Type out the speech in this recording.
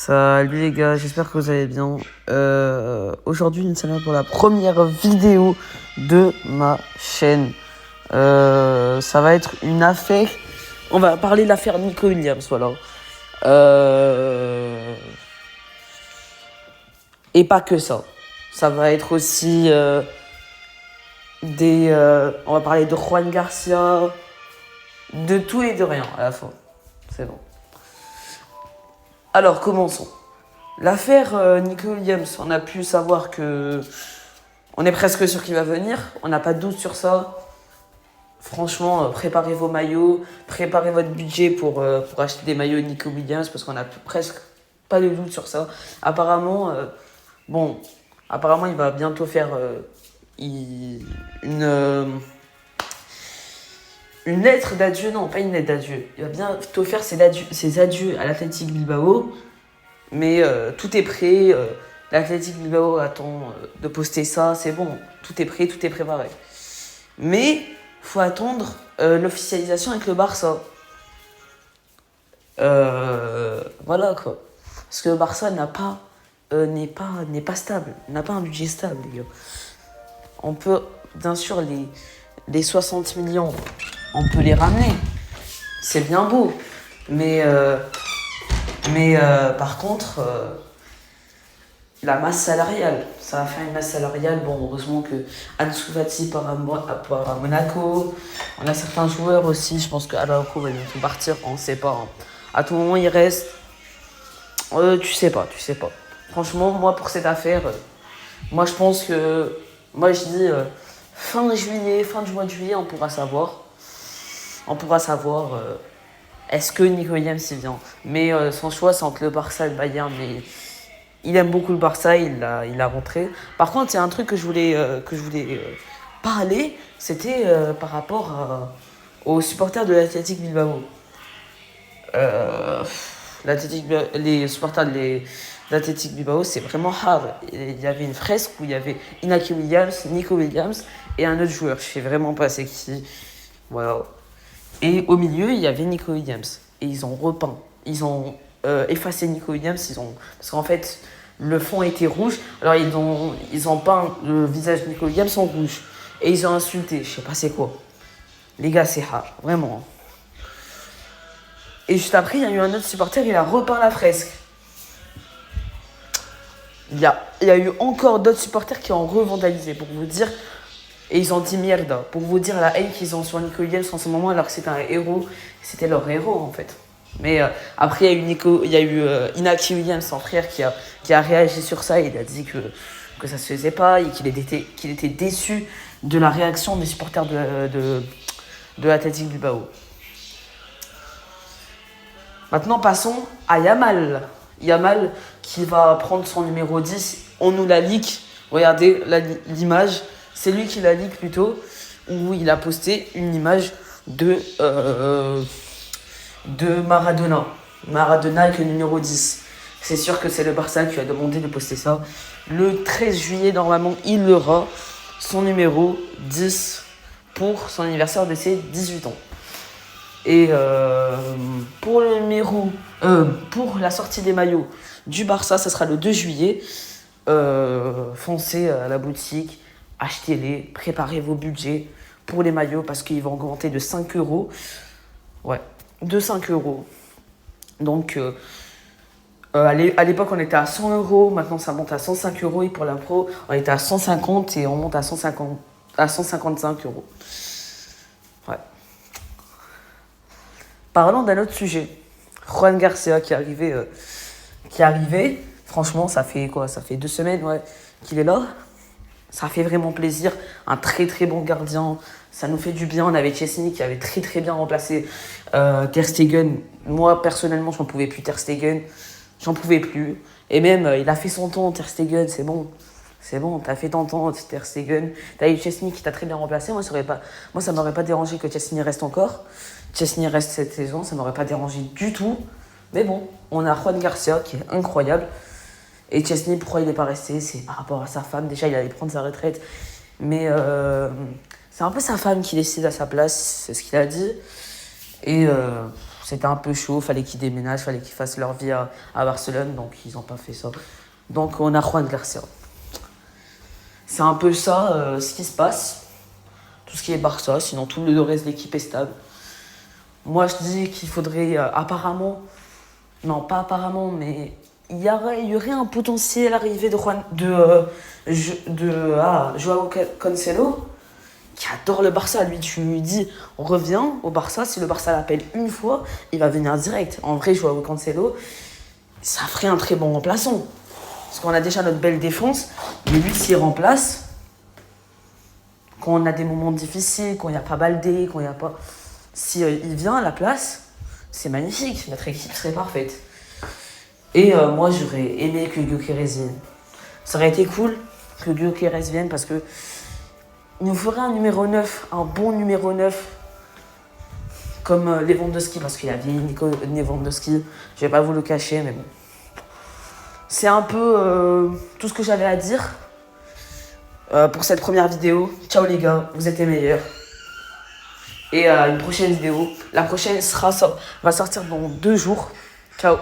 Salut les gars, j'espère que vous allez bien. Aujourd'hui, nous sommes là pour la première vidéo de ma chaîne. Ça va être une affaire. On va parler de l'affaire Nico Williams, voilà. Et pas que ça. Ça va être aussi on va parler de Juan Garcia, de tout et de rien à la fin. C'est bon. Alors, commençons. L'affaire Nico Williams, on a pu savoir que on est presque sûr qu'il va venir. On n'a pas de doute sur ça. Franchement, préparez vos maillots, préparez votre budget pour acheter des maillots Nico Williams parce qu'on a presque pas de doute sur ça. Apparemment, il va bientôt faire une lettre d'adieu. Non, pas une lettre d'adieu. Il va bientôt faire ses adieux à l'Athletic Bilbao. Mais tout est prêt. L'Athletic Bilbao attend de poster ça. C'est bon, tout est prêt, tout est préparé. Mais faut attendre l'officialisation avec le Barça. Voilà quoi. Parce que le Barça n'est pas stable, n'a pas un budget stable, les gars. On peut, bien sûr, les 60 millions, on peut les ramener. C'est bien beau. Mais par contre, la masse salariale, ça va faire une masse salariale. Bon, heureusement que Ansu Fati part à Monaco. On a certains joueurs aussi, je pense que Araujo va bientôt partir, on ne sait pas. Hein. À tout moment, il reste. Tu sais pas. Franchement, moi, pour cette affaire, moi, je pense que. Moi, je dis fin du mois de juillet, on pourra savoir. Est-ce que Nico Williams y vient. Mais son choix, c'est entre le Barça et le Bayern. Mais il aime beaucoup le Barça, il l'a rentré. Par contre, il y a un truc que je voulais parler, c'était par rapport aux supporters de l'Athletic Bilbao. Les supporters de l'Athletic Bilbao, c'est vraiment hard. Il y avait une fresque où il y avait Inaki Williams, Nico Williams et un autre joueur. Je sais vraiment pas c'est qui. Voilà. Et au milieu, il y avait Nico Williams. Et ils ont repeint. Ils ont effacé Nico Williams. Parce qu'en fait, le fond était rouge. Alors, ils ont peint le visage de Nico Williams en rouge. Et ils ont insulté. Je sais pas c'est quoi. Les gars, c'est hard. Vraiment. Et juste après, il y a eu un autre supporter. Il a repeint la fresque. Il y a eu encore d'autres supporters qui ont revandalisé. Pour vous dire... Et ils ont dit merde, pour vous dire la haine qu'ils ont sur Nico Williams en ce moment, alors que c'était un héros. C'était leur héros, en fait. Mais après, il y a eu Inaki Williams, son frère, qui a réagi sur ça. Il a dit que ça se faisait pas et qu'il était déçu de la réaction des supporters de l'Athletic Bilbao. Maintenant, passons à Yamal. Yamal qui va prendre son numéro 10. On nous la leak. Regardez l'image. C'est lui qui la leak plutôt, où il a posté une image de Maradona. Maradona avec le numéro 10. C'est sûr que c'est le Barça qui a demandé de poster ça. Le 13 juillet, normalement, il aura son numéro 10 pour son anniversaire de ses 18 ans. Et pour la sortie des maillots du Barça, ça sera le 2 juillet. Foncez à la boutique. Achetez-les, préparez vos budgets pour les maillots parce qu'ils vont augmenter de 5 €. Ouais, de 5 €. Donc, à l'époque, on était à 100 €. Maintenant, ça monte à 105 €. Et pour la pro, on était à 150 et on monte à 155 €. Ouais. Parlons d'un autre sujet. Juan Garcia qui est arrivé. Franchement, ça fait quoi? Ça fait 2 semaines qu'il est là. Ça fait vraiment plaisir. Un très très bon gardien. Ça nous fait du bien. On avait Chesney qui avait très très bien remplacé Ter Stegen. Moi, personnellement, j'en pouvais plus Ter Stegen. J'en pouvais plus. Et même, il a fait son temps, Ter Stegen. C'est bon. T'as fait ton temps, Ter Stegen. T'as eu Chesney qui t'a très bien remplacé. Moi, ça m'aurait pas dérangé que Chesney reste encore. Chesney reste cette saison. Ça m'aurait pas dérangé du tout. Mais bon, on a Juan Garcia qui est incroyable. Et Chesney, pourquoi il n'est pas resté? C'est par rapport à sa femme. Déjà, il allait prendre sa retraite. Mais c'est un peu sa femme qui décide à sa place. C'est ce qu'il a dit. Et c'était un peu chaud, fallait qu'ils déménagent, fallait qu'ils fassent leur vie à Barcelone, donc ils n'ont pas fait ça. Donc on a Juan Garcia. C'est un peu ça ce qui se passe. Tout ce qui est Barça, sinon tout le reste de l'équipe est stable. Moi je dis qu'il faudrait apparemment, non pas apparemment, mais il y aurait un potentiel arrivé de Joao Cancelo, qui adore le Barça. Lui, tu lui dis, reviens au Barça. Si le Barça l'appelle une fois, il va venir direct. En vrai, Joao Cancelo, ça ferait un très bon remplaçant. Parce qu'on a déjà notre belle défense. Mais lui, s'il remplace, quand on a des moments difficiles, quand il n'y a pas Baldé, quand il n'y a pas... Si il vient à la place, c'est magnifique. Notre équipe serait parfaite. Et moi, j'aurais aimé que Gyökeres vienne. Ça aurait été cool que Gyökeres vienne parce que il nous ferait un numéro 9, un bon numéro 9, comme Lewandowski, parce qu'il a vieilli Lewandowski. Je vais pas vous le cacher, mais bon. C'est un peu tout ce que j'avais à dire pour cette première vidéo. Ciao les gars, vous êtes les meilleurs. Et une prochaine vidéo. La prochaine va sortir dans 2 jours. Ciao.